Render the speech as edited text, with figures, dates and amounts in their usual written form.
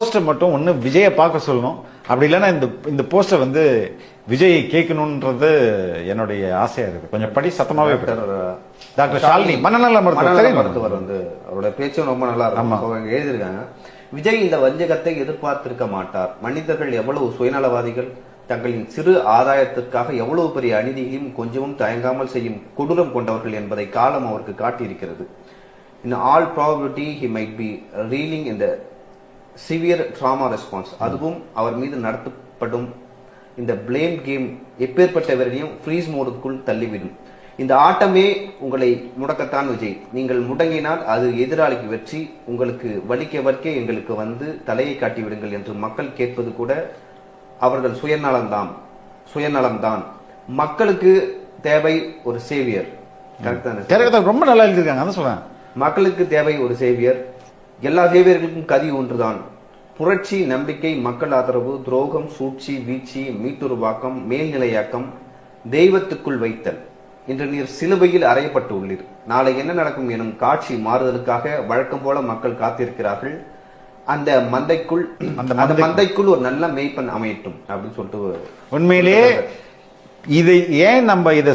Poster மட்டும் ஒண்ணு விஜயை பார்க்க சொல்லணும், அப்படி இல்லைன்னா இந்த போஸ்டர் வந்து விஜயை கேட்கணும்ன்றது என்னுடைய ஆசையா இருக்கு. கொஞ்சம் படி சத்தமாவே. டாக்டர் ஷாலினி மனநல மருத்துவர் வந்து அவருடைய பேச்சும் ரொம்ப நல்லா இருக்கும். எழுதியிருக்காங்க, விஜய் இந்த வஞ்சகத்தை எதிர்பார்த்திருக்க மாட்டார். மனிதர்கள் எவ்வளவு சுயநலவாதிகள், தங்களின் சிறு ஆதாயத்திற்காக எவ்வளவு பெரிய அநீதியையும் கொஞ்சமும் தயங்காமல் செய்யும் கொடூரம் கொண்டவர்கள் என்பதை காலம் அவருக்கு காட்டியிருக்கிறது. In all probability he might be reeling in the severe trauma response. அதுவும் அவர் மீது நடத்தப்படும் இந்த பிளேம் கேம் எப்பேற்பட்டவரையும் ஃப்ரீஸ் மோடுக்குள் தள்ளிவிடும். இந்த ஆட்டமே உங்களை முடக்கத்தான் விஜய். நீங்கள் முடங்கினால் அது எதிராளிக்கு வெற்றி. உங்களுக்கு வலிக்க எங்களுக்கு வந்து தலையை காட்டி விடுங்கள் என்று மக்கள் கேட்பது கூட அவர்கள் சுயநலம்தான். மக்களுக்கு தேவை ஒரு சேவியர். கரெக்டா? ரொம்ப நல்லா எழுதிருக்காங்க. அதான் சொல்றேன், மக்களுக்கு தேவை ஒரு சேவியர். எல்லா சேவியர்களுக்கும் கதி ஒன்றுதான்: புரட்சி, நம்பிக்கை, மக்கள் ஆதரவு, துரோகம், சூழ்ச்சி, வீழ்ச்சி, மீட்டுருவாக்கம், மேல்நிலையாக்கம், தெய்வத்துக்குள் வைத்தல். இன்று நீர் சிலுவையில் அறையப்பட்டு உள்ளீர். நாளை என்ன நடக்கும் எனும் காட்சி மாறுதலுக்காக வழக்கம் போல மக்கள் காத்திருக்கிறார்கள். அந்த மந்தைக்குள் ஒரு நல்ல மேய்ப்பன் அமையட்டும் அப்படின்னு சொல்லிட்டு. உண்மையிலேயே இதை ஏன் நம்ம இதை